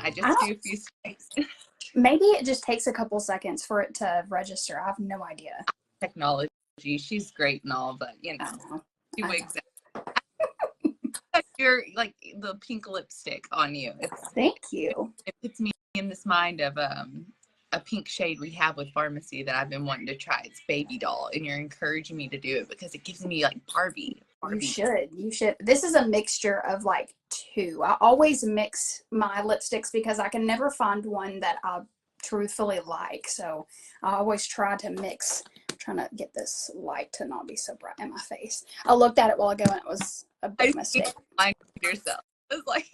I just do a few strokes. Maybe it just takes a couple seconds for it to register. I have no idea. Technology, she's great and all, but she wigs out. You're like the pink lipstick on you. Thank you. It puts me in this mind of a pink shade we have with pharmacy that I've been wanting to try. It's Baby Doll, and you're encouraging me to do it because it gives me like Barbie. You should. This is a mixture of like two. I always mix my lipsticks because I can never find one that I truthfully like. So I always try to mix. I'm trying to get this light to not be so bright in my face. I looked at it while ago and it was a big mistake. Mind yourself. It's like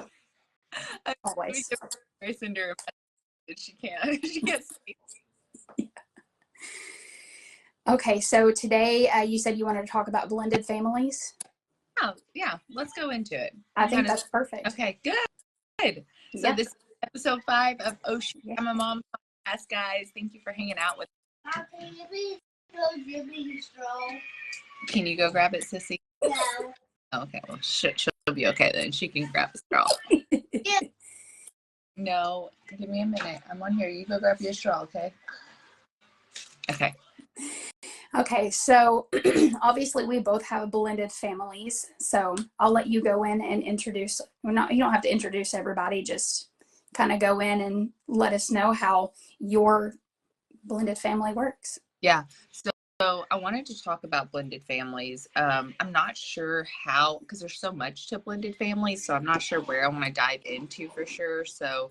always. Send her a message. She can't speak. Yeah. Okay, so today you said you wanted to talk about blended families. Oh, yeah. Let's go into it. I think that's perfect. Okay, good. So this is episode 5 of Ocean. I'm a mom podcast, guys. Thank you for hanging out with me. Can you please go grab your straw? Can you go grab it, Sissy? No. Oh, okay, well, she'll be okay then. She can grab the straw. Yeah. No, give me a minute. I'm on here. You go grab your straw, okay? Okay. Okay, so obviously we both have blended families, so I'll let you go in and introduce, you don't have to introduce everybody, just kind of go in and let us know how your blended family works. Yeah, so I wanted to talk about blended families. I'm not sure how, because there's so much to blended families, so I'm not sure where I want to dive into for sure. So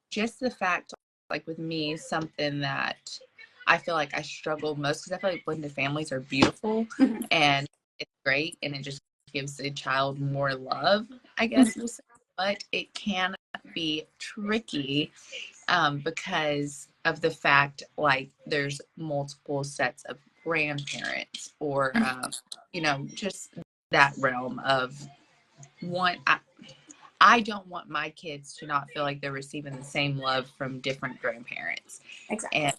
just the fact, like with me, something that I feel like I struggle most, because I feel like blended families are beautiful and it's great, and it just gives a child more love, I guess we'll say. But it can be tricky because of the fact, like, there's multiple sets of grandparents, or just that realm of one. I don't want my kids to not feel like they're receiving the same love from different grandparents. Exactly. And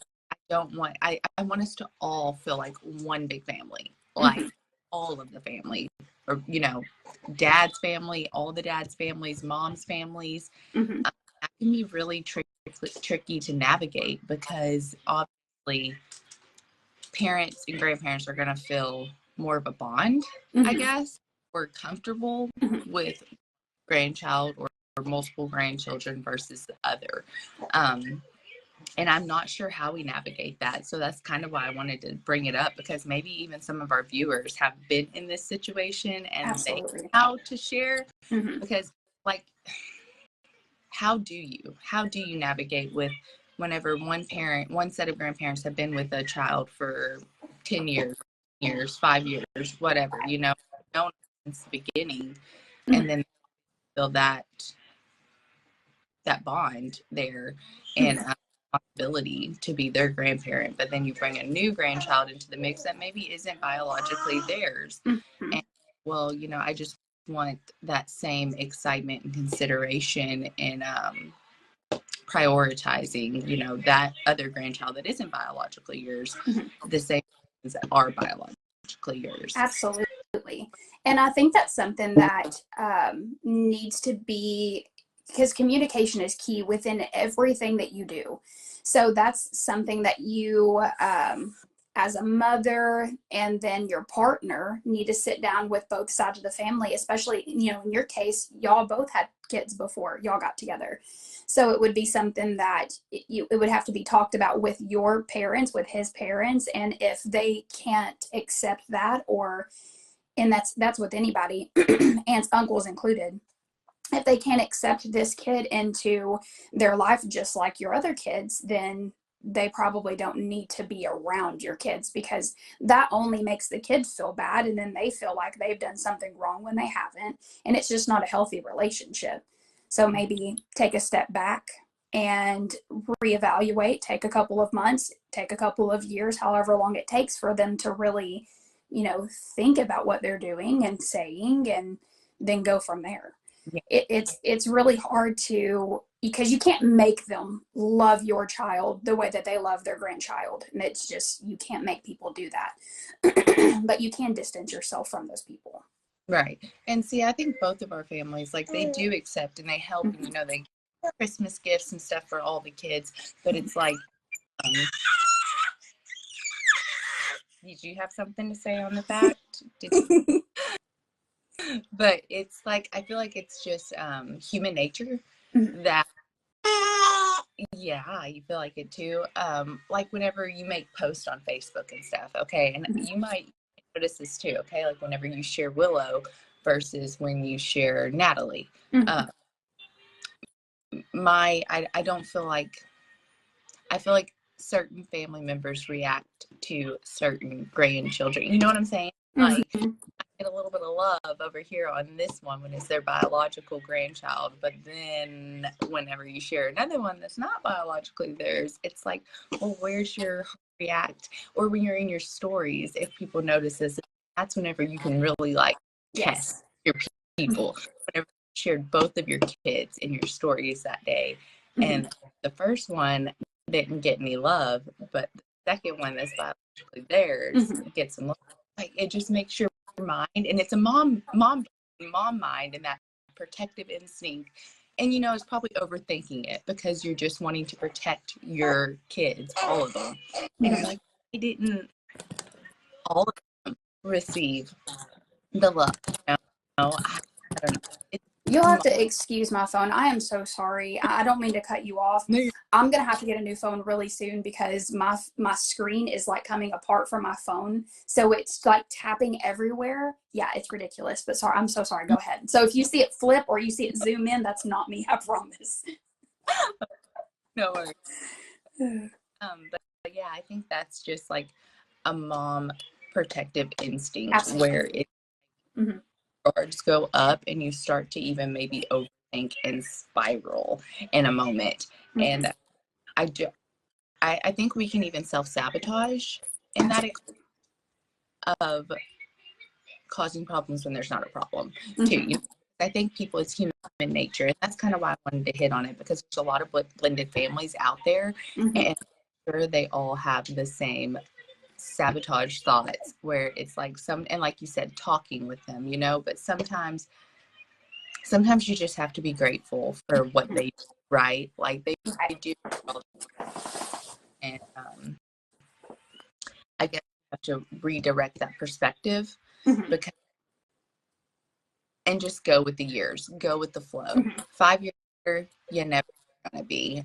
I want us to all feel like one big family, like all of the family, or, dad's family, all the dad's families, mom's families. That can be really tricky to navigate, because obviously parents and grandparents are going to feel more of a bond, I guess, or comfortable with grandchild or multiple grandchildren versus the other. And I'm not sure how we navigate that. So that's kind of why I wanted to bring it up, because maybe even some of our viewers have been in this situation and they know how to share. Because, like, how do you navigate with whenever one set of grandparents have been with a child for 10 years, 5 years, whatever, known since the beginning, and then feel that bond there, and responsibility to be their grandparent, but then you bring a new grandchild into the mix that maybe isn't biologically theirs. And I just want that same excitement and consideration, and prioritizing that other grandchild that isn't biologically yours, the same things that are biologically yours. Absolutely. And I think that's something that needs to be, because communication is key within everything that you do. So that's something that you, as a mother and then your partner, need to sit down with both sides of the family, especially, in your case, y'all both had kids before y'all got together. So it would be something that it would have to be talked about with your parents, with his parents. And if they can't accept that, and that's with anybody, aunts, uncles included, if they can't accept this kid into their life just like your other kids, then they probably don't need to be around your kids, because that only makes the kids feel bad, and then they feel like they've done something wrong when they haven't, and it's just not a healthy relationship. So maybe take a step back and reevaluate, take a couple of months, take a couple of years, however long it takes for them to really, think about what they're doing and saying, and then go from there. It's really hard because you can't make them love your child the way that they love their grandchild. And it's just, you can't make people do that. But you can distance yourself from those people. Right. And see, I think both of our families, like, they do accept and they help, and, they Christmas gifts and stuff for all the kids, but it's like, um, did you have something to say on the fact? But it's like, I feel like it's just human nature that, yeah, you feel like it too. Like whenever you make posts on Facebook and stuff, okay, and you might notice this too, okay, like whenever you share Willow versus when you share Natalie. I don't feel like, I feel like certain family members react to certain grandchildren. You know what I'm saying? Like, I get a little bit of love over here on this one when it's their biological grandchild, but then whenever you share another one that's not biologically theirs, it's like, well, where's your react? Or when you're in your stories, if people notice this, that's whenever you can really like test your people. Whenever you shared both of your kids in your stories that day, and the first one didn't get any love, but the second one that's biologically theirs gets some love. Like, it just makes your mind, and it's a mom mind, and that protective instinct. And you know, it's probably overthinking it because you're just wanting to protect your kids, all of them. And you're like, I didn't all of them receive the love. You know? I don't know. You'll have to excuse my phone. I am so sorry. I don't mean to cut you off. I'm going to have to get a new phone really soon because my screen is like coming apart from my phone. So it's like tapping everywhere. Yeah, it's ridiculous. But sorry, I'm so sorry. Go ahead. So if you see it flip or you see it zoom in, that's not me. I promise. No worries. But yeah, I think that's just like a mom protective instinct. Absolutely. Where it guards go up and you start to even maybe overthink and spiral in a moment. And I think we can even self-sabotage in that of causing problems when there's not a problem too. You know? I think people, it's human nature, and that's kind of why I wanted to hit on it, because there's a lot of blended families out there, and I'm sure they all have the same sabotage thoughts where it's like and like you said, talking with them, you know, but sometimes you just have to be grateful for what they do, right? Like they do. And I guess you have to redirect that perspective because, and just go with the years, go with the flow. 5 years later, you're never going to be.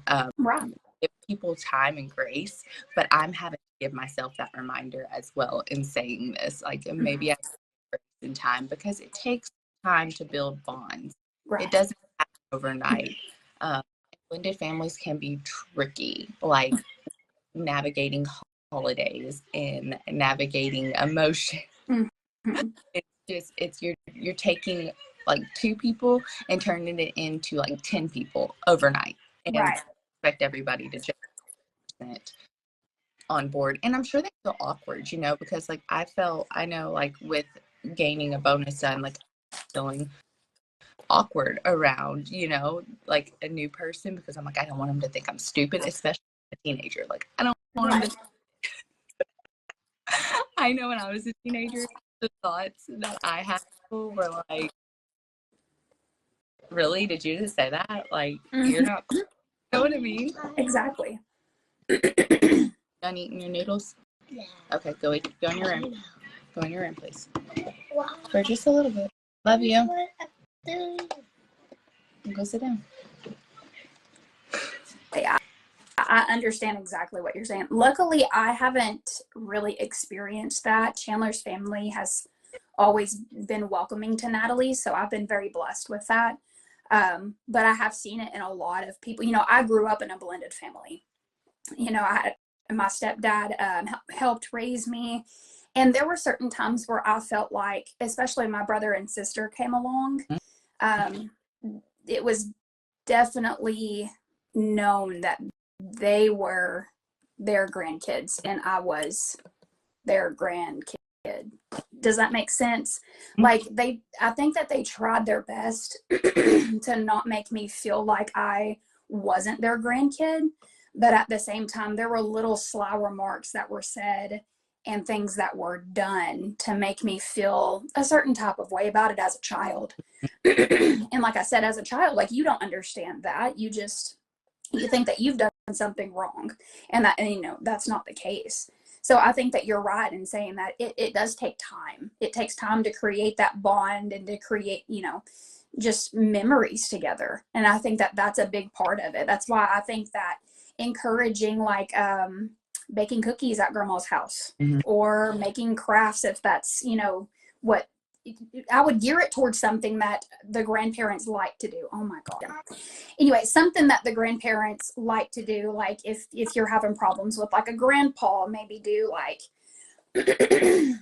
Give people time and grace, but I'm having to give myself that reminder as well in saying this. Like maybe I have grace in time because it takes time to build bonds. It doesn't happen overnight. Blended families can be tricky, like navigating holidays and navigating emotion. You're taking like 2 people and turning it into like 10 people overnight, and expect everybody to just on board. And I'm sure they feel awkward, you know, because like I know like with gaining a bonus son, like feeling awkward around, you know, like a new person, because I'm like, I don't want them to think I'm stupid, especially a teenager. Like I don't want them to I know when I was a teenager, the thoughts that I had were like, really? Did you just say that? Like, you're not, you know what I mean? Exactly. Done eating your noodles? Yeah. Okay, go in your room. Go in your room, please. For just a little bit. Love you. Go sit down. Yeah, I understand exactly what you're saying. Luckily, I haven't really experienced that. Chandler's family has always been welcoming to Natalie, so I've been very blessed with that. But I have seen it in a lot of people. You know, I grew up in a blended family. You know, my stepdad helped raise me. And there were certain times where I felt like, especially my brother and sister came along, it was definitely known that they were their grandkids and I was their grandkid. Does that make sense? Like I think that they tried their best to not make me feel like I wasn't their grandkid. But at the same time, there were little sly remarks that were said. and things that were done to make me feel a certain type of way about it as a child. And like I said, as a child, like, you don't understand that. You think that you've done something wrong, and that's not the case. So I think that you're right in saying that it does take time. It takes time to create that bond and to create, just memories together. And I think that that's a big part of it. That's why I think that encouraging, like, baking cookies at grandma's house, or making crafts, if that's, what I would gear it towards, something that the grandparents like to do. Oh my God. Anyway, something that the grandparents like to do, like if you're having problems with like a grandpa, maybe do like, I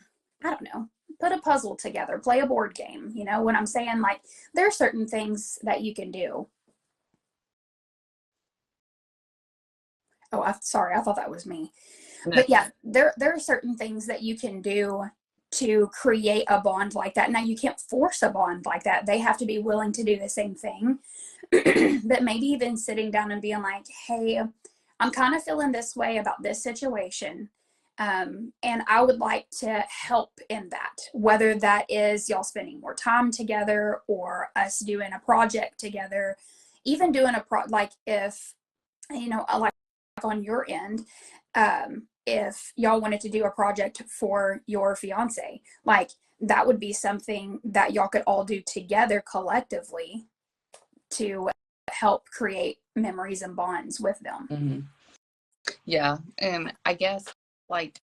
don't know, put a puzzle together, play a board game. You know what I'm saying? Like, there are certain things that you can do. Oh, sorry, I thought that was me. No. But yeah, there are certain things that you can do to create a bond like that. Now, you can't force a bond like that. They have to be willing to do the same thing. But maybe even sitting down and being like, hey, I'm kind of feeling this way about this situation. And I would like to help in that, whether that is y'all spending more time together, or us doing a project together, even doing like, if, like on your end, if y'all wanted to do a project for your fiance, like, that would be something that y'all could all do together collectively to help create memories and bonds with them. Yeah. And I guess, like,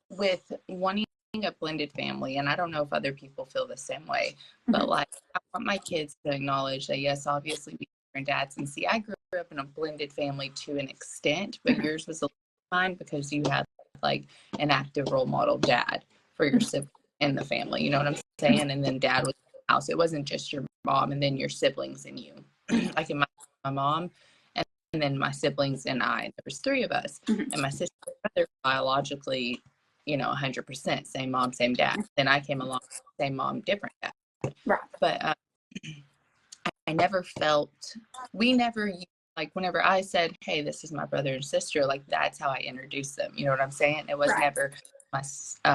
with wanting a blended family, and I don't know if other people feel the same way, but like, I want my kids to acknowledge that, yes, obviously we are different dads. And see, I grew up in a blended family to an extent, but yours was a little fine because you had like an active role model dad for your sibling in the family. You know what I'm saying? And then dad was in the house. It wasn't just your mom and then your siblings and you. Like, in my mom and then my siblings and I, there was 3 of us, and my sister and brother biologically, 100% same mom, same dad. Then I came along, same mom, different dad. Right. But I never felt, we never, like, whenever I said, hey, this is my brother and sister, like, that's how I introduced them. You know what I'm saying? It was never my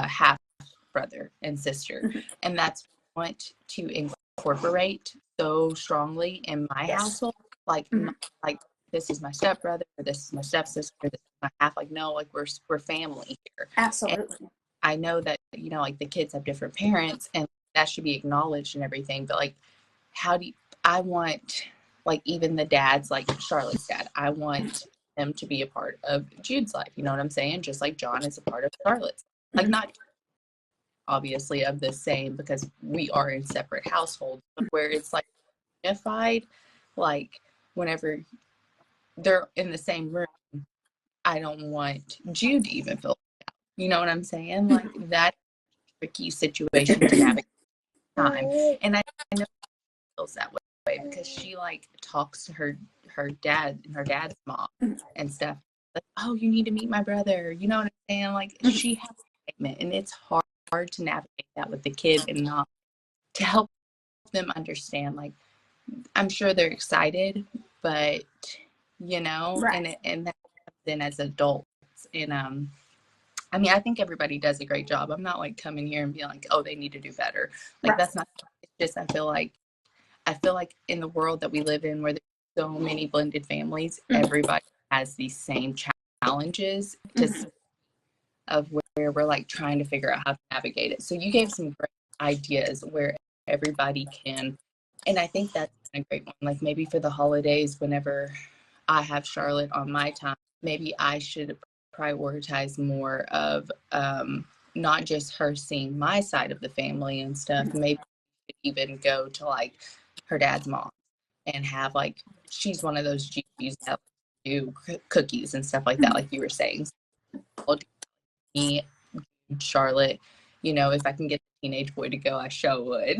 half brother and sister. And that's what I want to incorporate so strongly in my household. Like, not like, this is my stepbrother, or this is my stepsister, this is my half. Like, no, like, we're family here. Absolutely. And I know that, like, the kids have different parents, and that should be acknowledged and everything. But like, I want, like, even the dads, like Charlotte's dad, I want them to be a part of Jude's life. You know what I'm saying? Just like John is a part of Charlotte's. Like, not obviously of the same, because we are in separate households, but where it's like unified, like, whenever they're in the same room, I don't want Jude to even feel, you know what I'm saying? Like, that's a tricky situation to navigate time. And I know she feels that way because she, like, talks to her dad and her dad's mom and stuff. Like, oh, you need to meet my brother. You know what I'm saying? Like, she has a statement, and it's hard to navigate that with the kids and not to help them understand. Like, I'm sure they're excited, but and that then as adults. And I mean, I think everybody does a great job. I'm not like coming here and being like, oh, they need to do better. Like, that's not, it's just, I feel like in the world that we live in, where there's so many blended families, everybody has these same challenges of where we're like trying to figure out how to navigate it. So you gave some great ideas where everybody can, and I think that's a great one. Like, maybe for the holidays, whenever I have Charlotte on my time, maybe I should prioritize more of not just her seeing my side of the family and stuff. Maybe even go to like her dad's mom and have, like, she's one of those GPs that do cookies and stuff like that, like you were saying. So, me, Charlotte, if I can get the teenage boy to go, I sure would.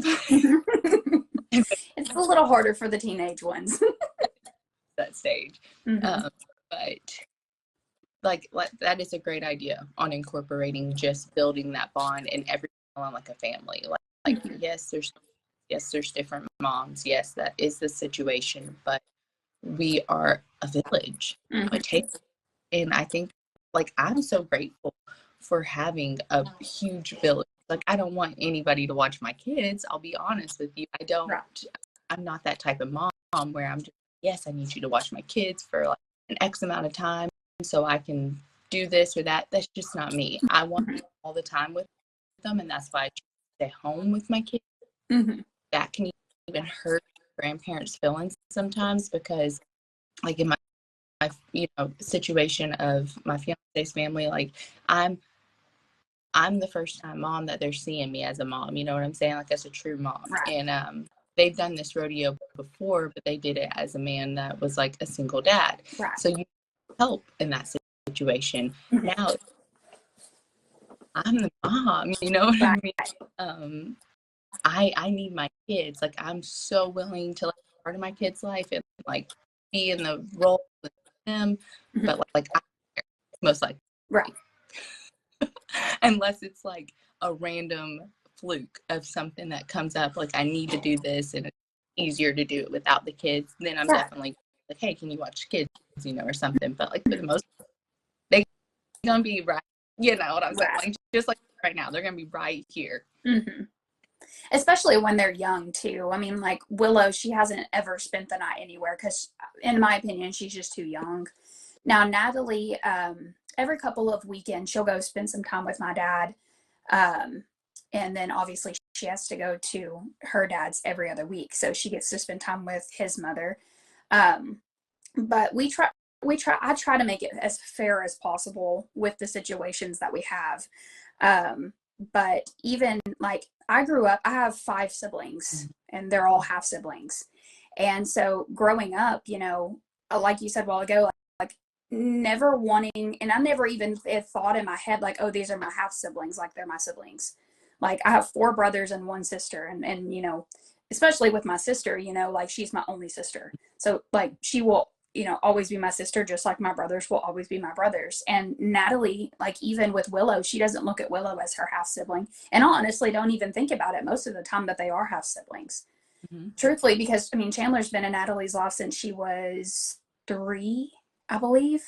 It's a little harder for the teenage ones. That stage. But like that is a great idea on incorporating just building that bond and everyone feeling like a family. Like yes, there's different moms. Yes, that is the situation, but we are a village. It takes, and I think, like, I'm so grateful for having a huge village. Like, I don't want anybody to watch my kids. I'll be honest with you. I'm not that type of mom where I'm just, yes, I need you to watch my kids for like an X amount of time so I can do this or that. That's just not me. I want to be all the time with them, and that's why I stay home with my kids. That can even hurt grandparents' feelings sometimes, because like in my situation of my fiance's family, like I'm the first time mom that they're seeing me as a mom, you know what I'm saying? Like, as a true mom. Right. And they've done this rodeo before, but they did it as a man that was like a single dad. Right. So you help in that situation. Now I'm the mom, you know what I mean? I need my kids. Like, I'm so willing to like be part of my kids' life and like be in the role with them, but like I most likely. Right. Unless it's like a random fluke of something that comes up, like I need to do this and it's easier to do it without the kids, then I'm definitely like, hey, can you watch kids, you know, or something. But like for the most part, they're gonna be right, you know what I'm saying? Like, just like right now, they're gonna be right here. Especially when they're young too. I mean, like Willow, she hasn't ever spent the night anywhere because, in my opinion, she's just too young. Now Natalie, every couple of weekends, she'll go spend some time with my dad. And then obviously she has to go to her dad's every other week. So she gets to spend time with his mother. But I try to make it as fair as possible with the situations that we have. But even like I grew up, I have 5 siblings and they're all half siblings. And so growing up, you know, like you said a while ago, like never wanting, and I never even thought in my head like, oh, these are my half siblings, like they're my siblings. Like I have 4 brothers and 1 sister, and you know, especially with my sister, you know, like she's my only sister, so like she will, you know, always be my sister, just like my brothers will always be my brothers. And Natalie, like even with Willow, she doesn't look at Willow as her half sibling, and I honestly don't even think about it most of the time that they are half siblings, truthfully, because I mean Chandler's been in Natalie's life since she was 3, I believe,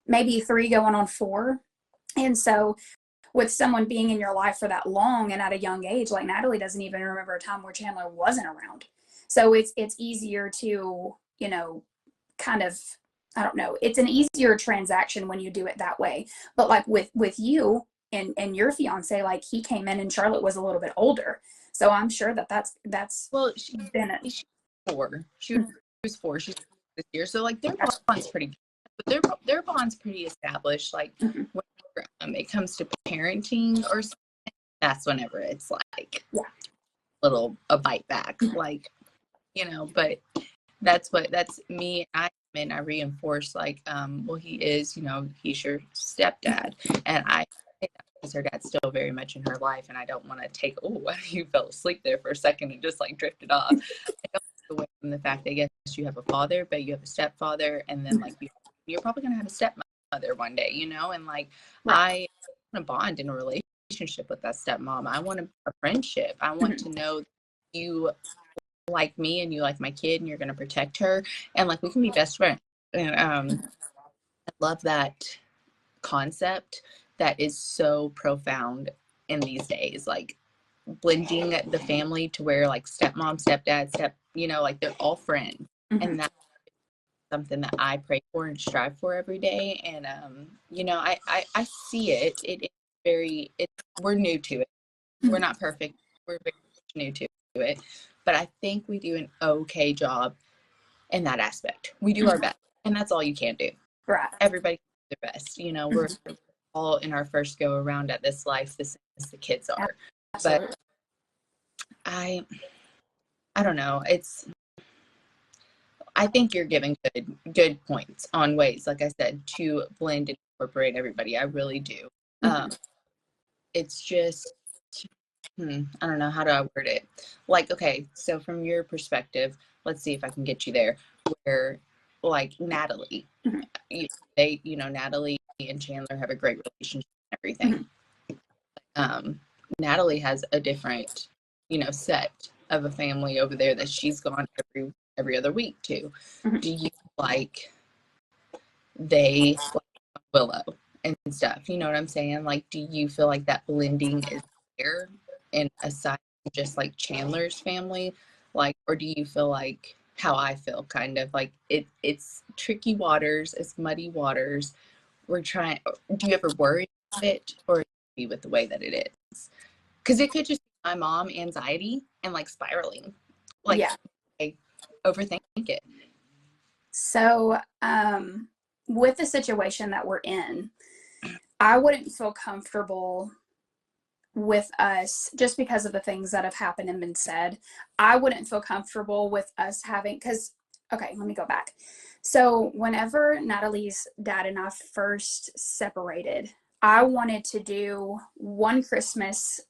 maybe 3 going on 4. And so with someone being in your life for that long and at a young age, like Natalie doesn't even remember a time where Chandler wasn't around. So it's easier to, you know, kind of, I don't know, it's an easier transaction when you do it that way. But like with you and your fiance, like he came in and Charlotte was a little bit older. So I'm sure that's well, she's 4. She was 4. She's this year. So like their bond's pretty good. But their bond's pretty established. Like when it comes to parenting or something, that's whenever it's like a bite back, like, you know. But that's me. I reinforce like, well, he is, you know, he's your stepdad, and I think that because her dad's still very much in her life, and I don't want to take, oh, you fell asleep there for a second and just like drifted off. I don't take away from the fact that yes, you have a father, but you have a stepfather, and then like you're probably gonna have a stepmother one day, you know. And like I want to bond in a relationship with that stepmom. I want a friendship. I want to know that you like me and you like my kid and you're going to protect her, and like we can be best friends. And I love that concept that is so profound in these days, like blending the family to where like stepmom, stepdad, you know, like they're all friends. And that's something that I pray for and strive for every day. And you know, I see it. We're new to it. We're not perfect. We're very new to it. But I think we do an okay job in that aspect. We do our best. And that's all you can do. Right. Everybody does their best. You know, we're all in our first go around at this life, the same as the kids are. Absolutely. But I don't know. I think you're giving good points on ways, like I said, to blend and incorporate everybody. I really do. It's just, I don't know, how do I word it? Like, okay, so from your perspective, let's see if I can get you there, where like Natalie, Natalie and Chandler have a great relationship and everything. Natalie has a different, you know, set of a family over there that she's gone every other week to. Do you like Willow and stuff. You know what I'm saying? Like, do you feel like that blending is there in aside from just like Chandler's family? Like, or do you feel like how I feel, kind of like it's tricky waters, it's muddy waters. We're trying, do you ever worry about it or be with the way that it is? Because it could just be my mom anxiety and like spiraling. Like, Yeah. I overthink it. So, with the situation that we're in, I wouldn't feel comfortable with us just because of the things that have happened and been said. I wouldn't feel comfortable with us having, because, okay, let me go back. So, whenever Natalie's dad and I first separated, I wanted to do one Christmas,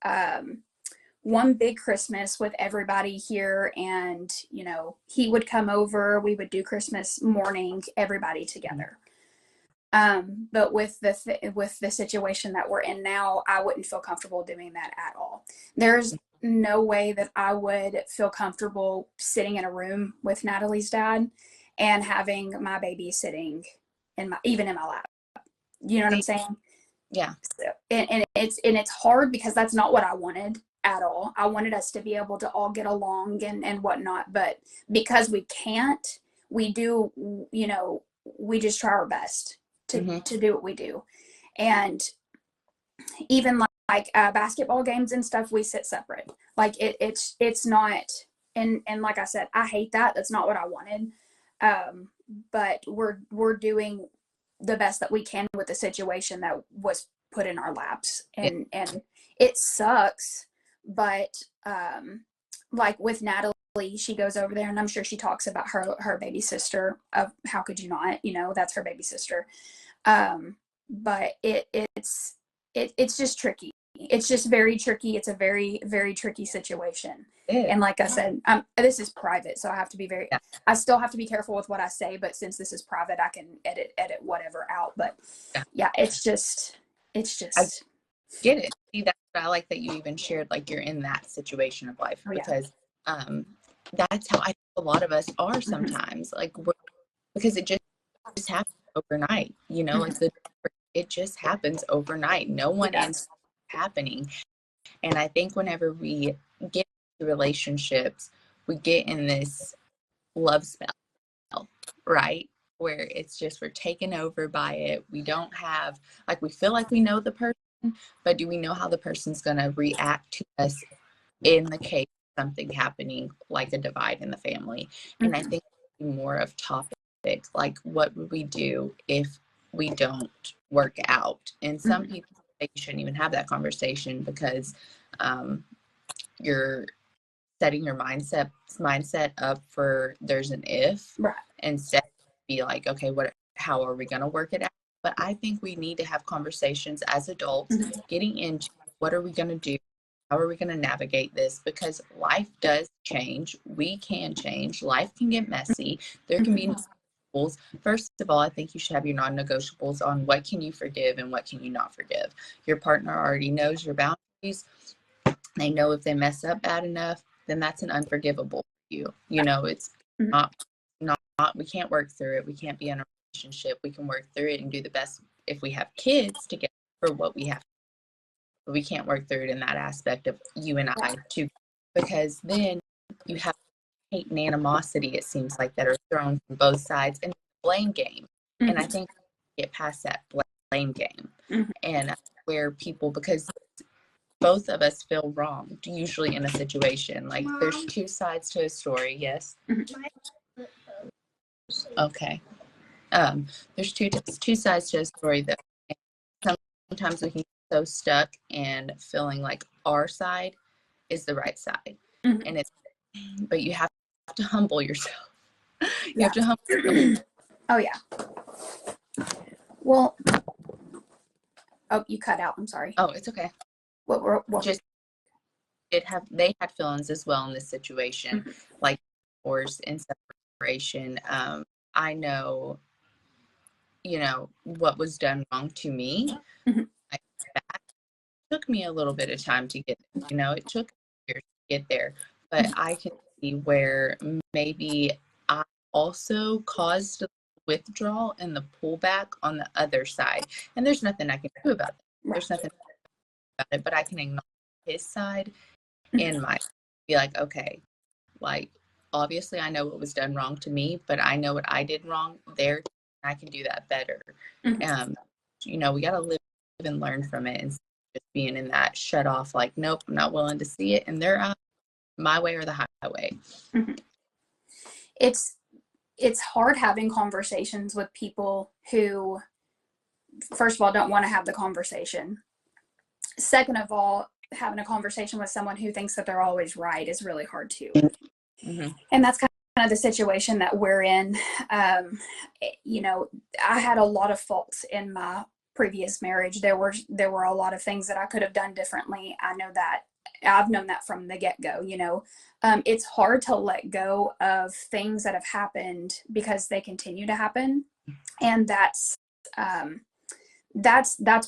one big Christmas with everybody here, and he would come over, we would do Christmas morning, everybody together. But with the situation that we're in now, I wouldn't feel comfortable doing that at all. There's no way that I would feel comfortable sitting in a room with Natalie's dad and having my baby sitting even in my lap. You know what I'm saying? Yeah. So, and it's hard because that's not what I wanted at all. I wanted us to be able to all get along and whatnot, but because we can't, we do, we just try our best to do what we do. And even like basketball games and stuff, we sit separate. Like it's not, and like I said, I hate that. That's not what I wanted. But we're doing the best that we can with the situation that was put in our laps, and it sucks. But like with Natalie, she goes over there, and I'm sure she talks about her baby sister. Of how could you not? That's her baby sister. But it's just tricky. It's just very tricky. It's a very, very tricky situation. And like I said, this is private, so I have to be I still have to be careful with what I say, but since this is private, I can edit whatever out. But yeah, it's just I get it. See, that's what I like, that you even shared, like, you're in that situation of life, because that's how I think a lot of us are sometimes. Like, because it just happens overnight, like it just happens overnight. No one ends happening. And I think whenever we get into relationships, we get in this love spell, right? Where it's just, we're taken over by it. We don't have, like, we feel like we know the person, but do we know how the person's going to react to us in the case of something happening, like a divide in the family? And I think more of topic, like, what would we do if we don't work out? And some people say you shouldn't even have that conversation, because you're setting your mindset up for there's an if, right. Instead be like, okay, how are we going to work it out? But I think we need to have conversations as adults, getting into what are we going to do? How are we going to navigate this? Because life does change. We can change. Life can get messy. There can be non-negotiables. First of all, I think you should have your non-negotiables on what can you forgive and what can you not forgive. Your partner already knows your boundaries. They know if they mess up bad enough, then that's an unforgivable for you. It's not, we can't work through it. We can't be in a relationship. We can work through it and do the best if we have kids together for what we have. But we can't work through it in that aspect of you and I too, because then you have hate and animosity, it seems like, that are thrown from both sides, and blame game. And I think get past that blame game, and where people, because both of us feel wronged usually in a situation. Like, there's two sides to a story. Yes. Okay. There's two sides to a story, that sometimes we can get so stuck and feeling like our side is the right side, and but you have to humble yourself. You have to humble yourself. Oh yeah. Well, you cut out. I'm sorry. Oh, it's okay. What just they had feelings as well in this situation, like divorce and separation. I know, what was done wrong to me. It took me a little bit of time to get, it took years to get there, but I can see where maybe I also caused a withdrawal and the pullback on the other side. And there's nothing I can do about it. There's nothing about it, but I can acknowledge his side and my, be like, okay, like, obviously I know what was done wrong to me, but I know what I did wrong there. I can do that better. You know, we got to live and learn from it, and just being in that shut off, like, nope, I'm not willing to see it. And they're out my way or the highway. It's hard having conversations with people who, first of all, don't want to have the conversation. Second of all, having a conversation with someone who thinks that they're always right is really hard too. And that's kind of the situation that we're in. You know, I had a lot of faults in my previous marriage. There were a lot of things that I could have done differently. I know that. I've known that from the get-go. You know, it's hard to let go of things that have happened because they continue to happen, and that's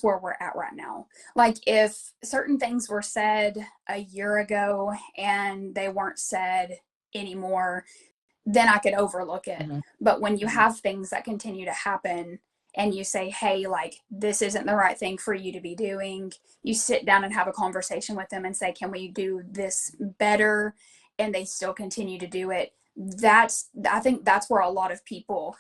where we're at right now. Like, if certain things were said a year ago and they weren't said anymore, then I could overlook it. But when you have things that continue to happen and you say, hey, like, this isn't the right thing for you to be doing, you sit down and have a conversation with them and say, can we do this better? And they still continue to do it. I think that's where a lot of people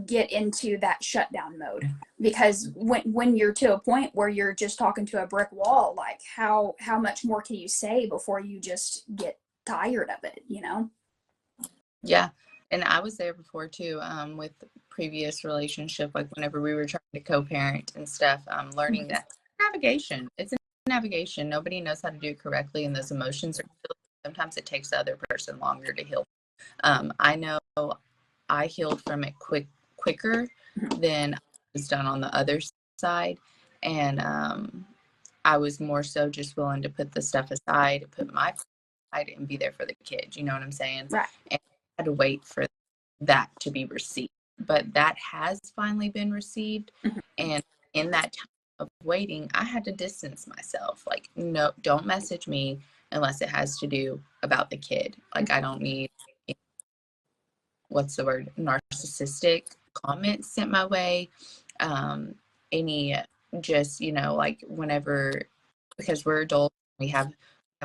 get into that shutdown mode, because when you're to a point where you're just talking to a brick wall, like, how much more can you say before you just get tired of it, you know? Yeah. And I was there before too, with previous relationship, like whenever we were trying to co-parent and stuff, learning that navigation, it's a navigation. Nobody knows how to do it correctly. And those emotions sometimes it takes the other person longer to heal. I know I healed from it quicker than I was done on the other side. And I was more so just willing to put the stuff aside, put my aside, and be there for the kids. You know what I'm saying? Right. And I had to wait for that to be received. But that has finally been received. And in that time of waiting, I had to distance myself. Like, no, don't message me unless it has to do about the kid. Like, I don't need, what's the word, narcissistic comments sent my way. Any just, you know, like, whenever, because we're adults, we have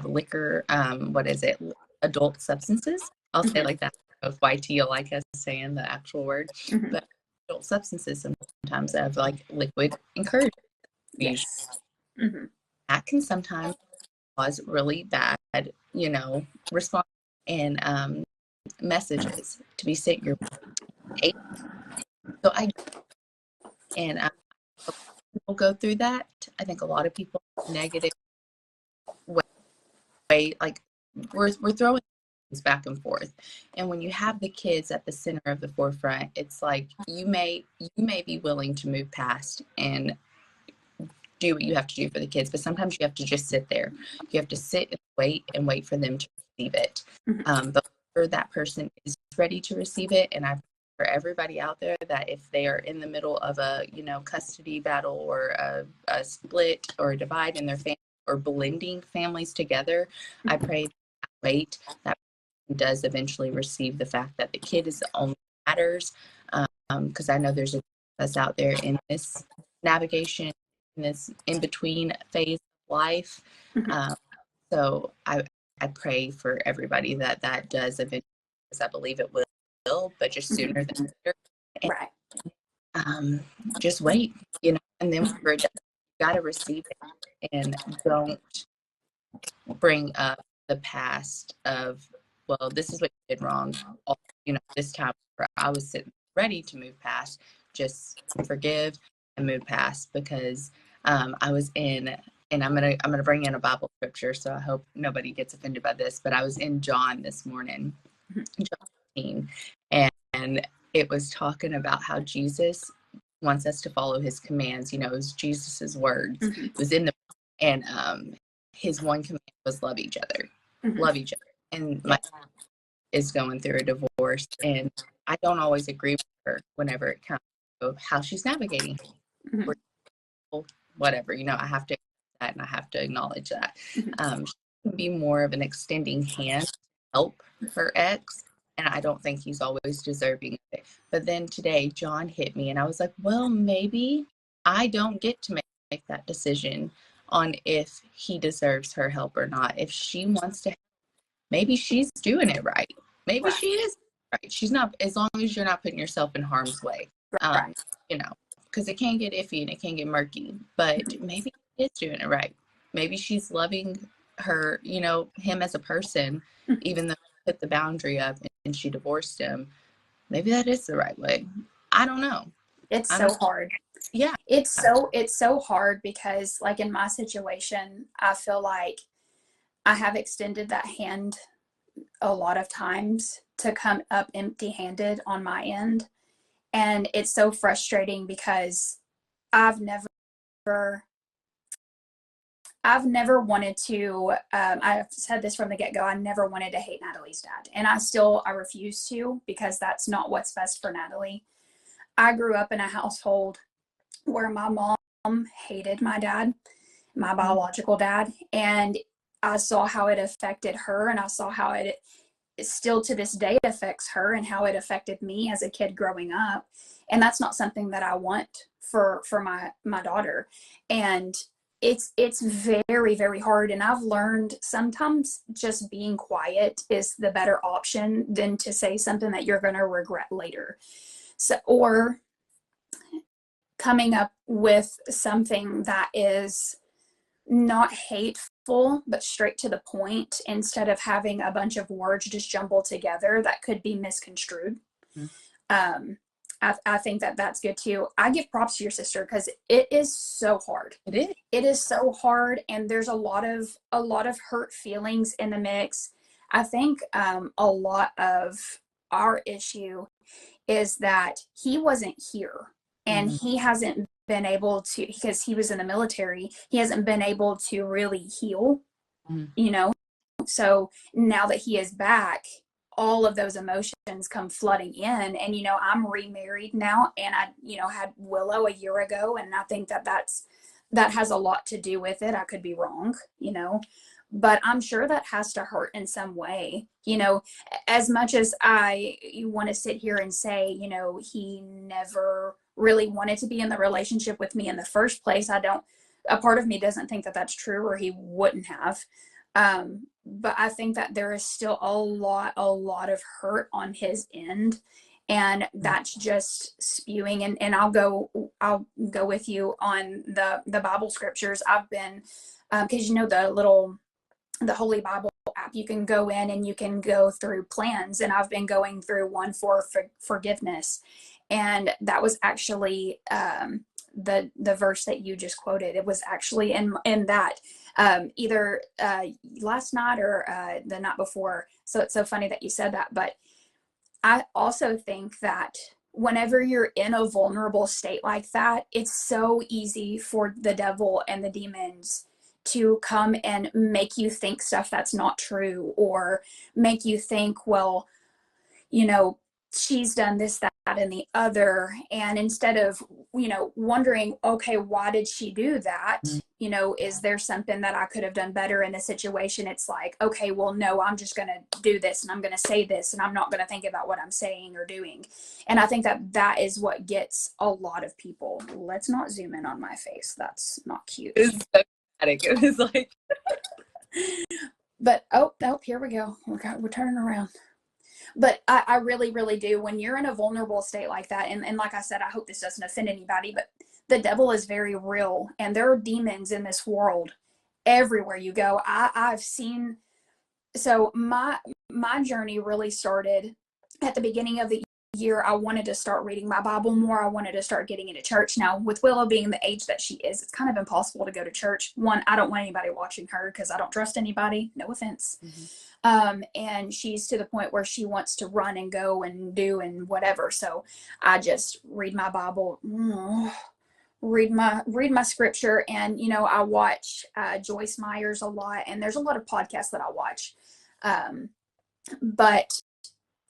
liquor, what is it, adult substances, I'll say like that. Of YT, you'll like us saying the actual word, but adult substances sometimes have like liquid encouragement. Yes. That can sometimes cause really bad, you know, response and messages to be sent your way. So people go through that. I think a lot of people negative way, like, we're throwing things back and forth, and when you have the kids at the center of the forefront, it's like you may be willing to move past and do what you have to do for the kids, but sometimes you have to just sit there. You have to sit and wait for them to receive it. But that person is ready to receive it, and for everybody out there, that if they are in the middle of a, you know, custody battle or a split or a divide in their family, or blending families together, I pray that does eventually receive the fact that the kid is the only matters, because I know there's a us out there in this navigation, in this in between phase of life. So I pray for everybody that does eventually, because I believe it will, but just sooner than later. And, Right. Just wait, you know, and then for it, you got to receive it, and don't bring up the past of, well, this is what you did wrong. You know, this time I was sitting ready to move past, just forgive and move past, because I was in, and I'm gonna bring in a Bible scripture, so I hope nobody gets offended by this, but I was in John this morning, John 15, and it was talking about how Jesus wants us to follow his commands. You know, it was Jesus's words. It was in the, and his one command was love each other. Love each other. And my mom is going through a divorce, and I don't always agree with her whenever it comes to how she's navigating. Whatever, you know, I have to accept that, and I have to acknowledge that. She can be more of an extending hand to help her ex, and I don't think he's always deserving of it. But then today, John hit me, and I was like, well, maybe I don't get to make that decision on if he deserves her help or not. If she wants to, maybe she's doing it right. Maybe she is right. She's not, as long as you're not putting yourself in harm's way, Right. you know, because it can get iffy and it can get murky, but maybe she is doing it right. Maybe she's loving her, you know, him as a person, even though he put the boundary up and she divorced him. Maybe that is the right way. I don't know. It's so hard. Yeah. It's so hard because, like, in my situation, I feel like I have extended that hand a lot of times to come up empty-handed on my end. And it's so frustrating because I've never wanted to, I've said this from the get-go, I never wanted to hate Natalie's dad. And I refuse to, because that's not what's best for Natalie. I grew up in a household where my mom hated my dad, my biological dad, and I saw how it affected her, and I saw how it still to this day affects her, and how it affected me as a kid growing up. And that's not something that I want for my daughter. And it's very, very hard. And I've learned sometimes just being quiet is the better option than to say something that you're going to regret later. So, or coming up with something that is not hateful, but straight to the point, instead of having a bunch of words just jumbled together that could be misconstrued. I think that that's good too. I give props to your sister because it is so hard. It is so hard, and there's a lot of hurt feelings in the mix. I think a lot of our issue is that he wasn't here, and he hasn't been able to, because he was in the military, he hasn't been able to really heal, you know. So now that he is back, all of those emotions come flooding in. And, you know, I'm remarried now, and I, you know, had Willow a year ago, and I think that has a lot to do with it. I could be wrong, you know, but I'm sure that has to hurt in some way. You know, as much as you want to sit here and say, you know, he never really wanted to be in the relationship with me in the first place, a part of me doesn't think that that's true, or he wouldn't have. But I think that there is still a lot of hurt on his end, and that's just spewing. And I'll go with you on the Bible scriptures. I've been, because you know the Holy Bible app, you can go in and you can go through plans, and I've been going through one for forgiveness, and that was actually the verse that you just quoted. It was actually in that either last night or the night before. So it's so funny that you said that. But I also think that whenever you're in a vulnerable state like that, it's so easy for the devil and the demons to come and make you think stuff that's not true, or make you think, well, you know, she's done this, that, and the other. And instead of, you know, wondering, okay, why did she do that? You know, is there something that I could have done better in the situation? It's like, okay, well, no, I'm just going to do this, and I'm going to say this, and I'm not going to think about what I'm saying or doing. And I think that is what gets a lot of people. Let's not zoom in on my face. That's not cute. It's so dramatic. It was like, but oh, here we go. We're turning around. But I really, really do. When you're in a vulnerable state like that, and like I said, I hope this doesn't offend anybody, but the devil is very real, and there are demons in this world everywhere you go. I've seen, so my journey really started at the beginning of the year. I wanted to start reading my Bible more. I wanted to start getting into church. Now, with Willow being the age that she is, it's kind of impossible to go to church. One, I don't want anybody watching her because I don't trust anybody. No offense. And she's to the point where she wants to run and go and do and whatever. So I just read my Bible, read my scripture. And, you know, I watch Joyce Myers a lot, and there's a lot of podcasts that I watch. But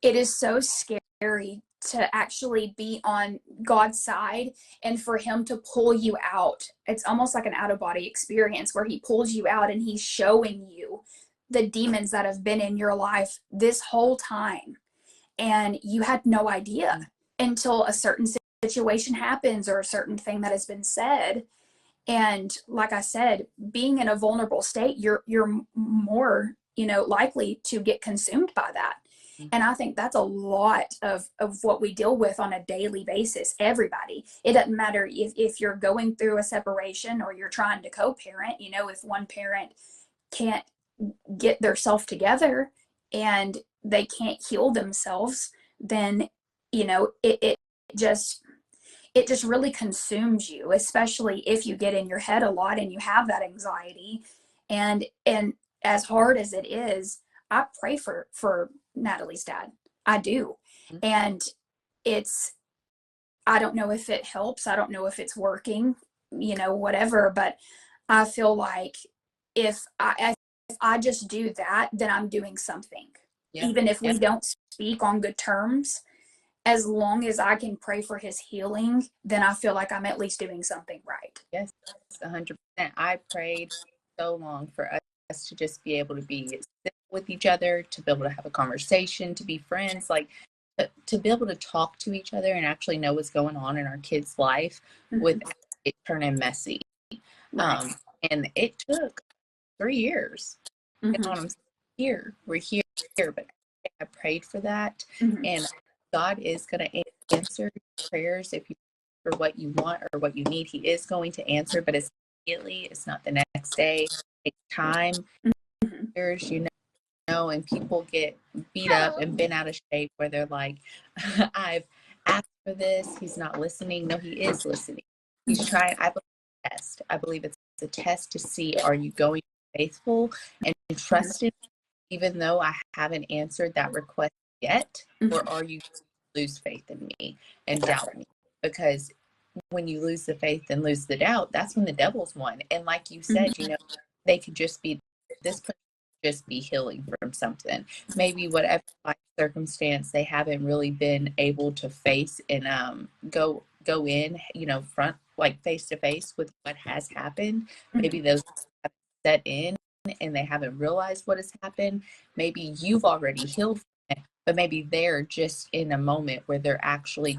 it is so scary to actually be on God's side and for him to pull you out. It's almost like an out-of-body experience where he pulls you out and he's showing you the demons that have been in your life this whole time. and you had no idea until a certain situation happens or a certain thing that has been said. And like I said, being in a vulnerable state, you're more, likely to get consumed by that. And I think that's a lot of what we deal with on a daily basis. Everybody. It doesn't matter if you're going through a separation or you're trying to co-parent, if one parent can't get their self together and they can't heal themselves, then, it just really consumes you, especially if you get in your head a lot and you have that anxiety. And as hard as it is, I pray for Natalie's dad. I do. And I don't know if it helps. I don't know if it's working, whatever, but I feel like if I just do that, then I'm doing something. Yeah. Even if we don't speak on good terms, as long as I can pray for his healing, then I feel like I'm at least doing something right. Yes, 100%. I prayed so long for us to just be able to be with each other, to be able to have a conversation, to be friends, like to be able to talk to each other and actually know what's going on in our kids' life without it turning messy. Right. And it took 3 years. We're here, but I prayed for that, and God is going to answer prayers if you for what you want or what you need. He is going to answer, but it's immediately. It's not the next day. It takes time. Years, and people get beat up and bent out of shape where they're like, I've asked for this. He's not listening. No, he is listening. He's trying. I believe it's a test to see, are you going to be faithful and trusted, even though I haven't answered that request yet, or are you lose faith in me and doubt me? Because when you lose the faith and lose the doubt, that's when the devil's won. And like you said, they could just be this person just be healing from something, maybe whatever life circumstance they haven't really been able to face and go in, front, like face to face with what has happened. Maybe those have set in and they haven't realized what has happened. Maybe you've already healed from it, but maybe they're just in a moment where they're actually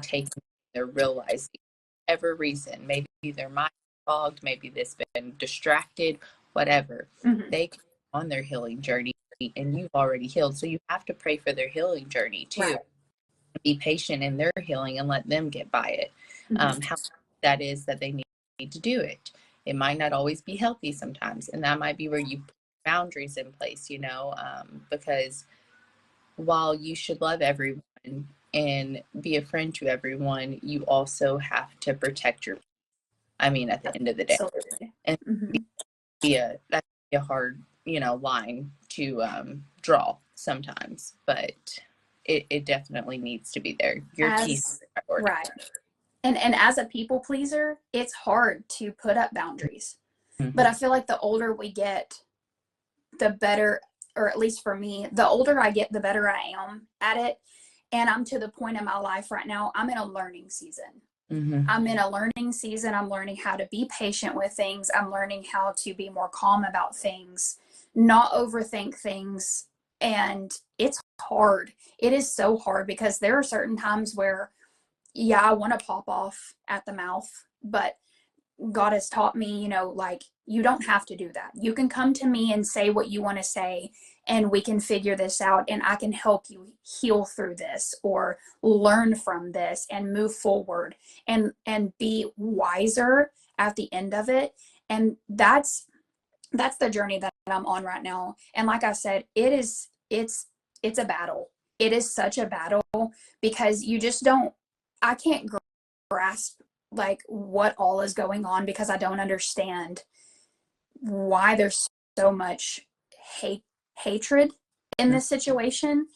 they're realizing whatever reason. Maybe their mind fogged, maybe they've been distracted, whatever. They can on their healing journey, and you've already healed. So you have to pray for their healing journey too. Right. Be patient in their healing and let them get by it. How that is that they need to do it. It might not always be healthy sometimes, and that might be where you put boundaries in place, because while you should love everyone and be a friend to everyone, you also have to protect your peace. I mean, at the end of the day. Absolutely. And that's a hard, line to draw sometimes, but it definitely needs to be there. Your peace. Right. And as a people pleaser, it's hard to put up boundaries. But I feel like the older we get, the better, or at least for me, the older I get, the better I am at it. And I'm to the point in my life right now, I'm in a learning season. I'm in a learning season. I'm learning how to be patient with things. I'm learning how to be more calm about things, not overthink things. And it's hard. It is so hard because there are certain times where, I want to pop off at the mouth, but God has taught me, you don't have to do that. You can come to me and say what you want to say, and we can figure this out, and I can help you heal through this or learn from this and move forward and be wiser at the end of it. And that's the journey that I'm on right now. And like I said, it's a battle. It is such a battle because I can't grasp like what all is going on because I don't understand why there's so much hatred in this situation.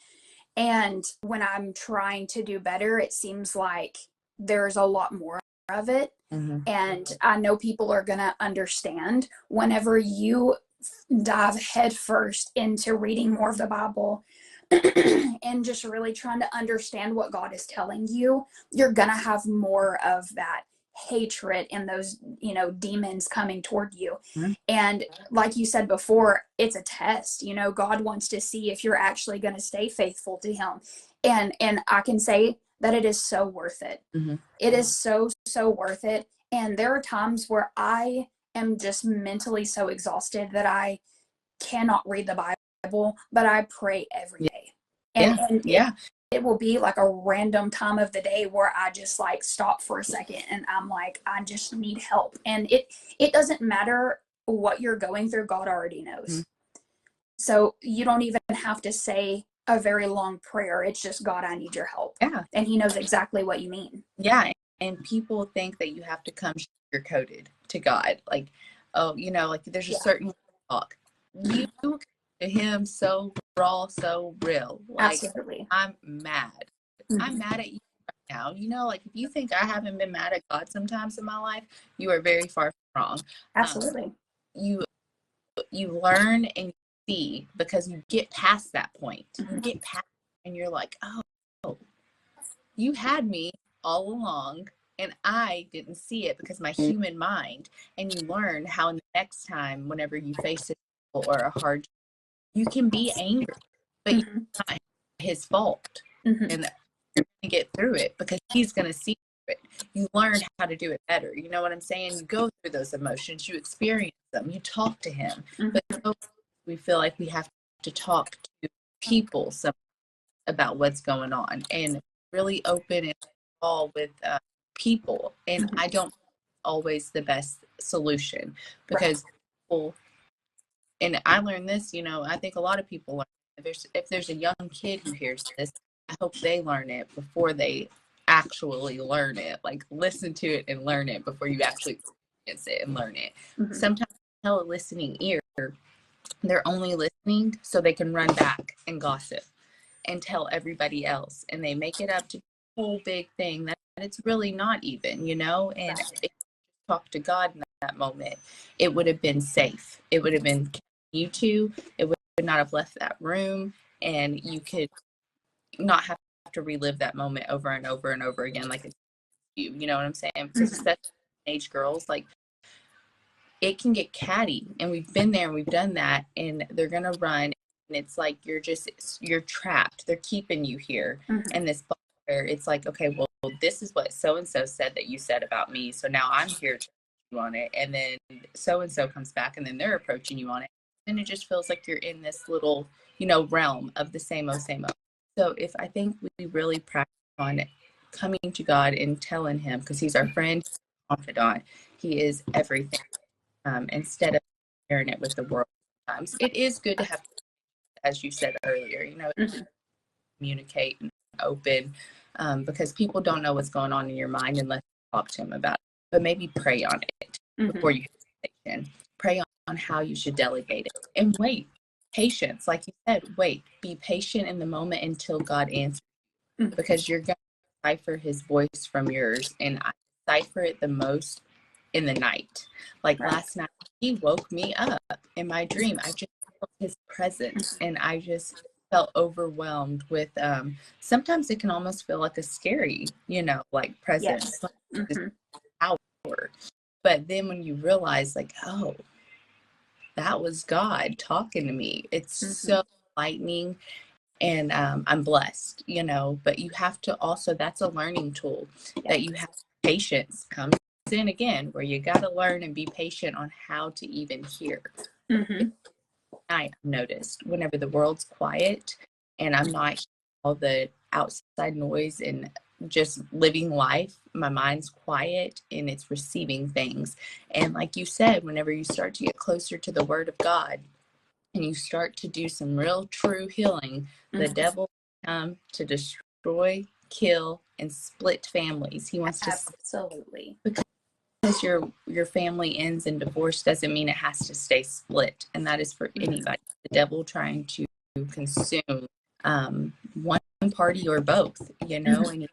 And when I'm trying to do better, it seems like there's a lot more of it. And I know people are going to understand whenever you dive headfirst into reading more of the Bible and just really trying to understand what God is telling you, you're going to have more of that hatred and those, demons coming toward you. And like you said before, it's a test. God wants to see if you're actually going to stay faithful to him. And I can say that it is so worth it. Mhm. It is so worth it. And there are times where I am just mentally so exhausted that I cannot read the Bible, but I pray every day. And Yeah. it will be like a random time of the day where I just like stop for a second and I'm like, I just need help. And it doesn't matter what you're going through, God already knows. Mhm. So you don't even have to say a very long prayer. It's just, God, I need your help. Yeah. And he knows exactly what you mean. Yeah. And people think that you have to come sugar-coated to God. Like, oh, you know, like there's a certain talk. You come to him so raw, so real. Like, Absolutely. I'm mad. Mhm. I'm mad at you right now. You know, like if you think I haven't been mad at God sometimes in my life, you are very far from wrong. Absolutely. You learn and you see, because you get past that point. You get past and you're like, oh, you had me all along and I didn't see it because my human mind. And you learn how in the next time, whenever you face it or a hard, you can be angry, but it's not his fault. Mhm. And you're going to get through it because he's going to see it. You learn how to do it better. You know what I'm saying? You go through those emotions, you experience them, you talk to him. Mhm. But so we feel like we have to talk to people about what's going on and really open and all with people. And I don't always the best solution because people, and I learned this, you know, I think a lot of people learn, if there's a young kid who hears this, I hope they learn it before they actually learn it. Like listen to it and learn it before you actually experience it and learn it. Mhm. Sometimes tell a listening ear, they're only listening so they can run back and gossip and tell everybody else, and they make it up to a whole big thing that it's really not even, you know. And if you talk to God in that moment, it would have been safe. It would have been you two. It would not have left that room, and you could not have to relive that moment over and over and over again like it's you know what I'm saying? Because especially teenage girls, like it can get catty, and we've been there and we've done that, and they're gonna run, and it's like you're trapped. They're keeping you here, and this where it's like, okay, well, this is what so and so said that you said about me, so now I'm here to you on it, and then so and so comes back, and then they're approaching you on it, and it just feels like you're in this little, you know, realm of the same old, same old. So if I think we really practice on it, coming to God and telling him, because he's our friend, confidant, he is everything. Instead of sharing it with the world. Sometimes it is good to have, as you said earlier, you know, communicate and open, because people don't know what's going on in your mind unless you talk to them about it. But maybe pray on it before you have pray on how you should delegate it, and wait. Patience, like you said, wait. Be patient in the moment until God answers, because you're going to decipher his voice from yours, and I decipher it the most in the night. Like last night, he woke me up in my dream. I just felt his presence, and I just felt overwhelmed with sometimes it can almost feel like a scary, you know, like presence. Yes. Power. But then when you realize like, oh, that was God talking to me, it's so enlightening. And I'm blessed, you know, but you have to also, that's a learning tool that you have. Patience comes in again, where you got to learn and be patient on how to even hear. I've noticed whenever the world's quiet and I'm not hearing all the outside noise and just living life, my mind's quiet and it's receiving things. And like you said, whenever you start to get closer to the word of God and you start to do some real true healing, the devil come to destroy, kill, and split families. He wants to absolutely. Because your family ends in divorce doesn't mean it has to stay split, and that is for anybody. The devil trying to consume one party or both, you know, and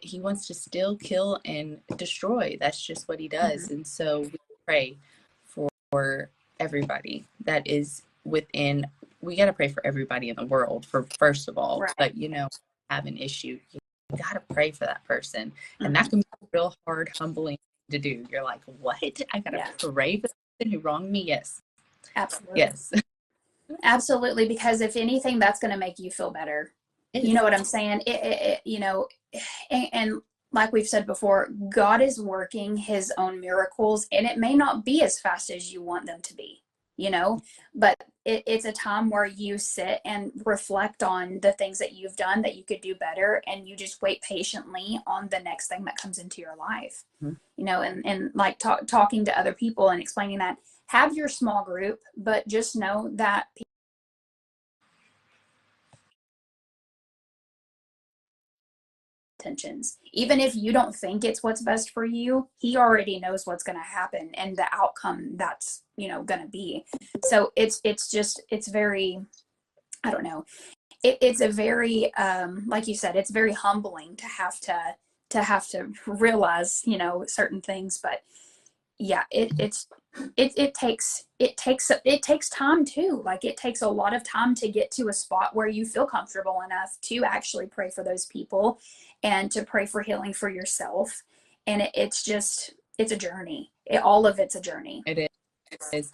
he wants to steal, kill, and destroy. That's just what he does. And so we pray for everybody that is within. We got to pray for everybody in the world, for first of all, but you know, have an issue, you got to pray for that person, and that can be real hard, humbling to do. You're like, what? I got to pray for the person who wronged me? Yes, absolutely. Yes. Absolutely, because if anything, that's going to make you feel better. You know what I'm saying? You know, and like we've said before, God is working his own miracles, and it may not be as fast as you want them to be, you know, but it's a time where you sit and reflect on the things that you've done that you could do better, and you just wait patiently on the next thing that comes into your life. Mhm. You know, and like talking to other people and explaining that. Have your small group, but just know that intentions. Even if you don't think it's what's best for you, he already knows what's going to happen and the outcome that's, you know, going to be. So it's very, I don't know. It's a very, like you said, it's very humbling to have to realize, you know, certain things. But yeah, it takes time too. Like, it takes a lot of time to get to a spot where you feel comfortable enough to actually pray for those people and to pray for healing for yourself. And it's a journey. All of it's a journey. It is. It's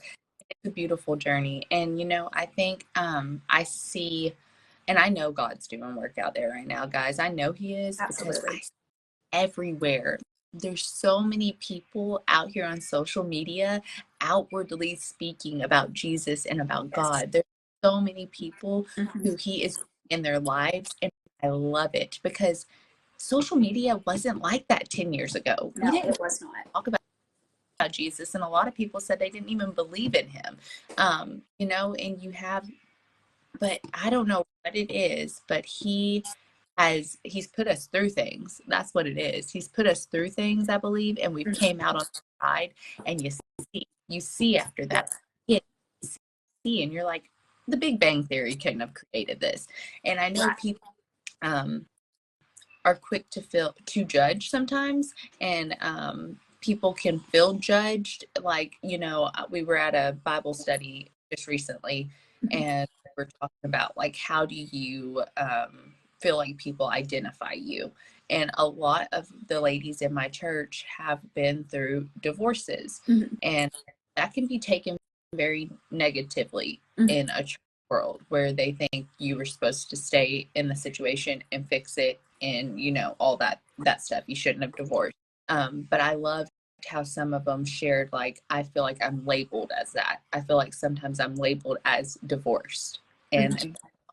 a beautiful journey. And, you know, I think I see, and I know God's doing work out there right now, guys. I know he is, because Absolutely. everywhere. There's so many people out here on social media outwardly speaking about Jesus and about Yes. God. There's so many people Mhm. who he is in their lives, and I love it, because social media wasn't like that 10 years ago. No, We didn't it was not. talk about Jesus, and a lot of people said they didn't even believe in him. You know, and you have, but I don't know what it is, but he's put us through things. That's what it is. He's put us through things, I believe, and we've came out on the side, and you see after that, you see, and you're like, the Big Bang Theory couldn't have created this. And I know Right. people are quick to judge sometimes, and people can feel judged. Like, you know, we were at a Bible study just recently, and we're talking about, like, how do you feel like people identify you? And a lot of the ladies in my church have been through divorces, Mhm. and that can be taken very negatively Mhm. in a church world, where they think you were supposed to stay in the situation and fix it, and, you know, all that stuff. You shouldn't have divorced. But I loved how some of them shared, like, I feel like I'm labeled as that. I feel like sometimes I'm labeled as divorced, and that's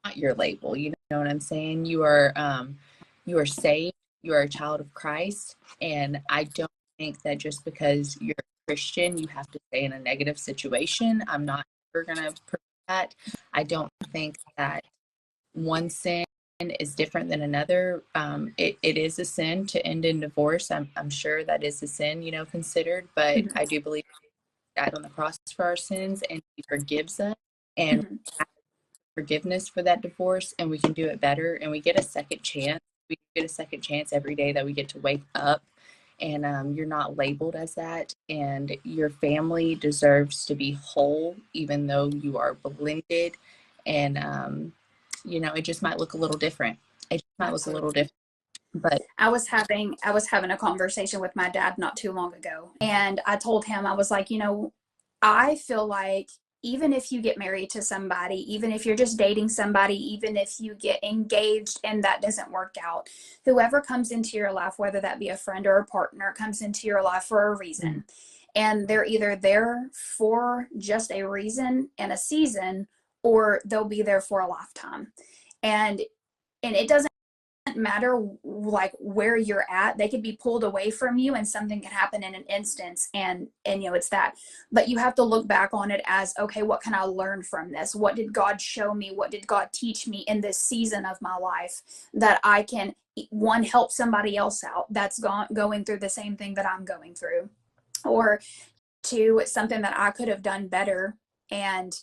not your label. You know what I'm saying? You are saved. You are a child of Christ, and I don't think that just because you're a Christian, you have to stay in a negative situation. I'm not ever gonna prove that. I don't think that one sin is different than another. It is a sin to end in divorce. I'm sure that is a sin, you know, considered, but Mhm. I do believe he died on the cross for our sins, and he forgives us, and Mhm. forgiveness for that divorce, and we can do it better, and we get a second chance. We get a second chance every day that we get to wake up, and you're not labeled as that, and your family deserves to be whole, even though you are blended, and you know, it just might look a little different. It just might look a little Absolutely. different, but I was having a conversation with my dad not too long ago, and I told him, I was like, you know, I feel like even if you get married to somebody, even if you're just dating somebody, even if you get engaged and that doesn't work out, whoever comes into your life, whether that be a friend or a partner, comes into your life for a reason. And they're either there for just a reason and a season, or they'll be there for a lifetime. And it doesn't matter like where you're at. They could be pulled away from you and something can happen in an instance, and you know, it's that. But you have to look back on it as, okay, what can I learn from this? What did God show me? What did God teach me in this season of my life that I can, one, help somebody else out that's going through the same thing that I'm going through, or two, it's something that I could have done better. And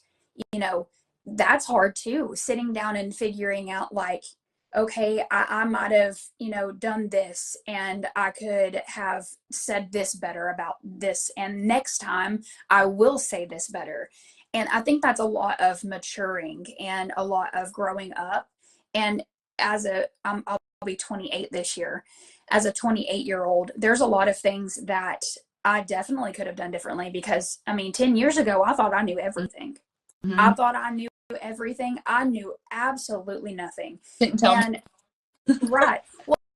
you know, that's hard too, sitting down and figuring out, like, okay, I might have, you know, done this and I could have said this better about this, and next time I will say this better. And I think that's a lot of maturing and a lot of growing up. And I'll be 28 this year. As a 28-year-old, there's a lot of things that I definitely could have done differently, because I mean, 10 years ago, I thought I knew everything. I Mhm. thought I knew everything. I knew absolutely nothing. Didn't tell me. And right.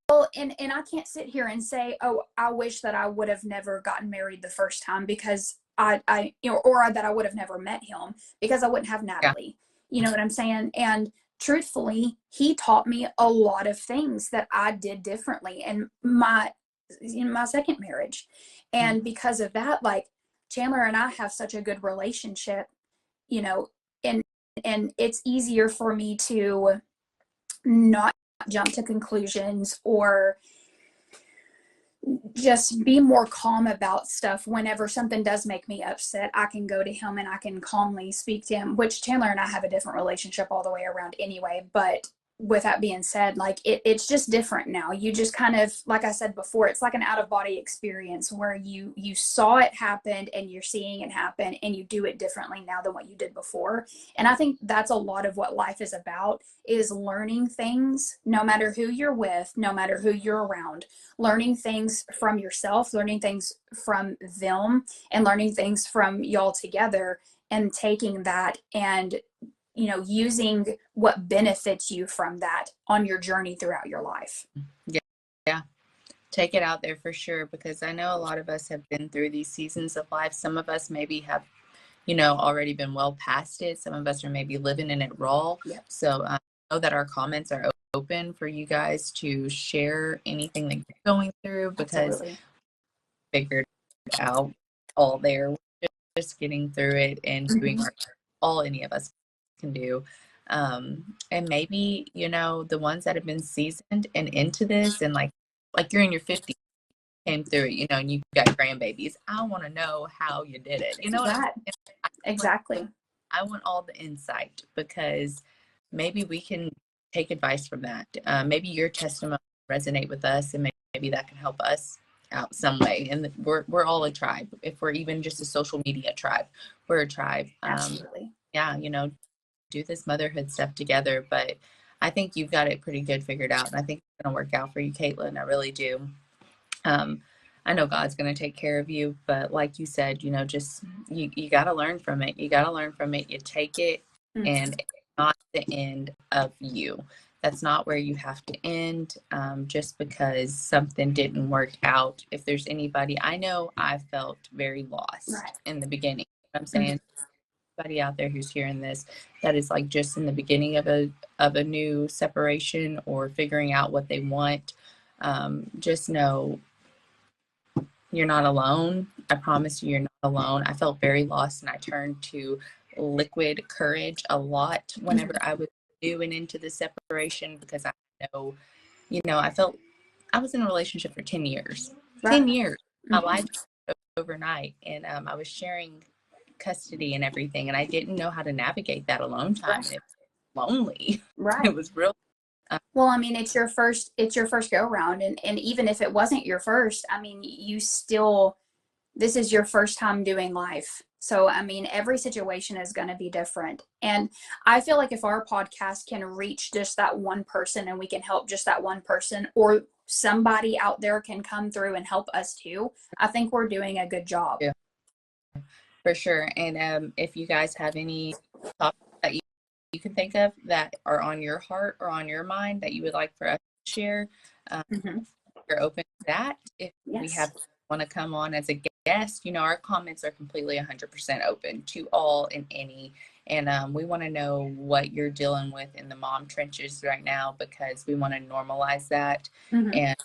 Well, and I can't sit here and say, oh, I wish that I would have never gotten married the first time because or that I would have never met him because I wouldn't have Natalie. You know what I'm saying? And truthfully, he taught me a lot of things that I did differently in my second marriage. And because of that, like Chandler and I have such a good relationship, you know, and it's easier for me to not jump to conclusions or just be more calm about stuff. Whenever something does make me upset, I can go to him and I can calmly speak to him, which Chandler and I have a different relationship all the way around anyway. But with that being said, like it's just different now. You just kind of, like I said before, it's like an out of body experience where you saw it happen and you're seeing it happen and you do it differently now than what you did before. And I think that's a lot of what life is about, is learning things no matter who you're with, no matter who you're around, learning things from yourself, learning things from them, and learning things from y'all together, and taking that and using what benefits you from that on your journey throughout your life. Yeah. Take it out there for sure, because I know a lot of us have been through these seasons of life. Some of us maybe have, already been well past it. Some of us are maybe living in it raw. Yep. So I know that our comments are open for you guys to share anything that you're going through, because Absolutely. figured out all there, just getting through it and doing all any of us can do. And maybe, the ones that have been seasoned and into this, and like you're in your 50s, came through it, and you got grandbabies. I want to know how you did it. You know what Right. I'm saying? Exactly. I want all the insight, because maybe we can take advice from that. Maybe your testimony resonate with us, and maybe that can help us out some way. And we're all a tribe. If we're even just a social media tribe, we're a tribe. Absolutely. Yeah, do this motherhood stuff together. But I think you've got it pretty good figured out, and I think it's going to work out for you, Caitlin. I really do. I know God's going to take care of you, but like you said, just you got to learn from it. You got to learn from it. You take it, and it's not the end of you. That's not where you have to end, just because something didn't work out. If there's anybody, I know I felt very lost in the beginning. You know what I'm saying? Anybody out there who's hearing this that is like just in the beginning of a new separation or figuring out what they want, just know you're not alone. I promise you're not alone. I felt very lost, and I turned to liquid courage a lot whenever I was doing into the separation, because I know, I was in a relationship for 10 years. 10 years. My life overnight. And I was sharing custody and everything, and I didn't know how to navigate that alone time. It was lonely. Right. It was real. Well, I mean, it's your first go around. And even if it wasn't your first, I mean, this is your first time doing life. So, I mean, every situation is going to be different. And I feel like if our podcast can reach just that one person, and we can help just that one person, or somebody out there can come through and help us too, I think we're doing a good job. Yeah, for sure. And if you guys have any topics that you can think of that are on your heart or on your mind that you would like for us to share, we're open to that. If we want to come on as a guest, our comments are completely 100% open to all and any. And we want to know what you're dealing with in the mom trenches right now, because we want to normalize that, and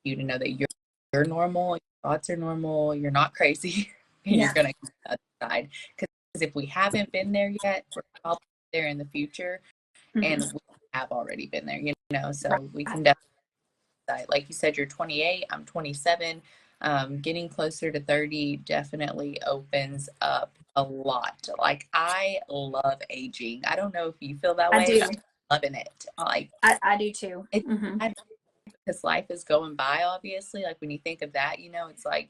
you to know that you're normal, your thoughts are normal, you're not crazy, and you're going to come out the other side. Because if we haven't been there yet, we're probably there in the future, and we have already been there, so we can definitely, like you said, you're 28, I'm 27. Getting closer to 30 definitely opens up a lot. Like, I love aging. I don't know if you feel that way. I do. I'm loving it. Like, I do too. Because life is going by, obviously. Like, when you think of that, it's like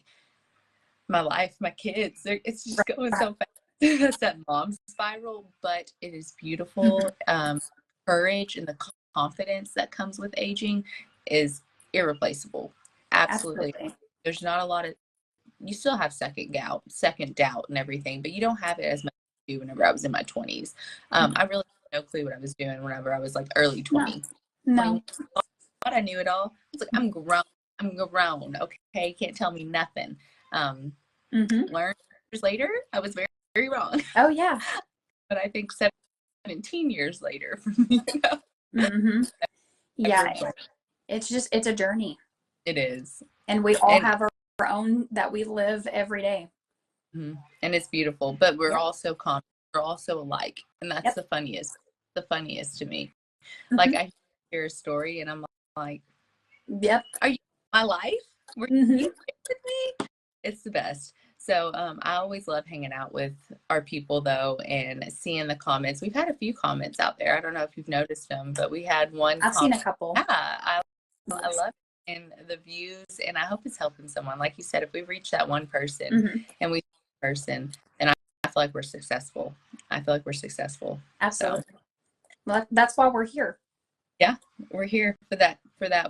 my life, my kids, it's just going so fast. That's that mom spiral, but it is beautiful. Courage and the confidence that comes with aging is irreplaceable. Absolutely. There's not a lot of, you still have second doubt and everything, but you don't have it as much do whenever I was in my 20s. I really had no clue what I was doing whenever I was like early 20s. No. I thought I knew it all. I was like, I'm grown. I'm grown. Okay, can't tell me nothing. Learned years later, I was very, very wrong. Oh yeah. But I think 17 years later for me, Yeah. It's a journey. It is. And we all have our own that we live every day. And it's beautiful, but we're also common. We're also alike. And that's the funniest to me. Like I hear a story and I'm like, yep. Are you my life? Were you with me? It's the best. So I always love hanging out with our people though, and seeing the comments. We've had a few comments out there. I don't know if you've noticed them, but we had one. I've seen a couple. Yeah, I love it, and the views, and I hope it's helping someone. Like you said, if we reach that one person and we person, then I feel like we're successful. Absolutely. So. Well, that's why we're here. Yeah, we're here for that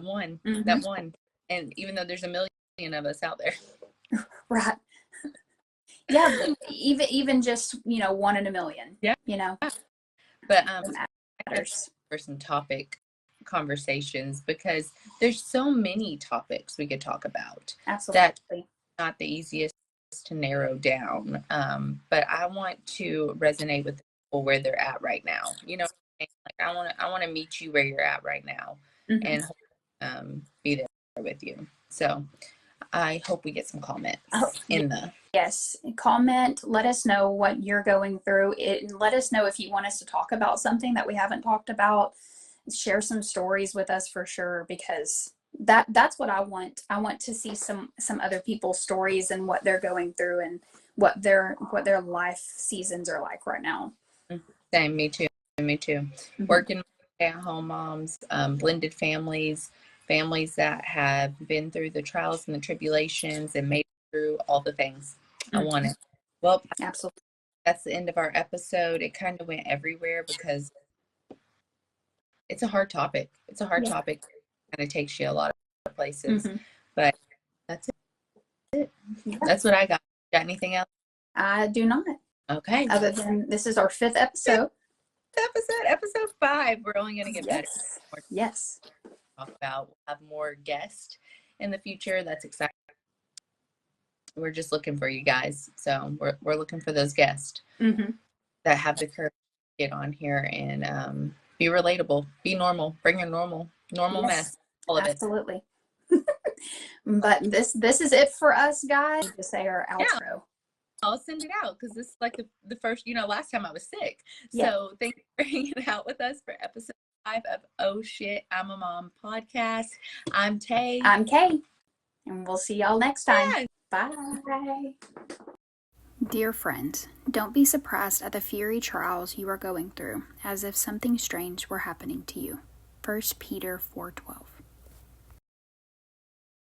one. That one. And even though there's a million of us out there. Right. Yeah, even just, one in a million. Yeah. But matters for some topic conversations, because there's so many topics we could talk about. Absolutely. That's not the easiest to narrow down. But I want to resonate with people where they're at right now. Like I want to meet you where you're at right now and be there with you. So I hope we get some comments Yes, comment. Let us know what you're going through. Let us know if you want us to talk about something that we haven't talked about. Share some stories with us for sure, because that's what I want. I want to see some other people's stories and what they're going through and what their life seasons are like right now. Same, me too. Working at-home moms, blended families that have been through the trials and the tribulations and made it through all the things. I want it. Well, absolutely. That's the end of our episode. It kind of went everywhere because it's a hard topic. Topic. It kind of takes you a lot of places. But that's it. That's what I got. Got anything else? I do not. Okay. Other than this is our 5th episode. Episode 5. We're only going to get better. Yes. Talk about. We'll have more guests in the future. That's exciting. We're just looking for you guys. So we're looking for those guests that have the courage to get on here and be relatable, be normal, bring your normal mess. All of absolutely. But this is it for us, guys. To say our outro. Yeah. I'll send it out because this is like the first, last time I was sick. So thank you for hanging out with us for episode 5 of Oh Shit, I'm a Mom podcast. I'm Tay. I'm Kay. And we'll see y'all next time. Yeah. Bye. Dear friends, don't be surprised at the fiery trials you are going through, as if something strange were happening to you. 1 Peter 4:12.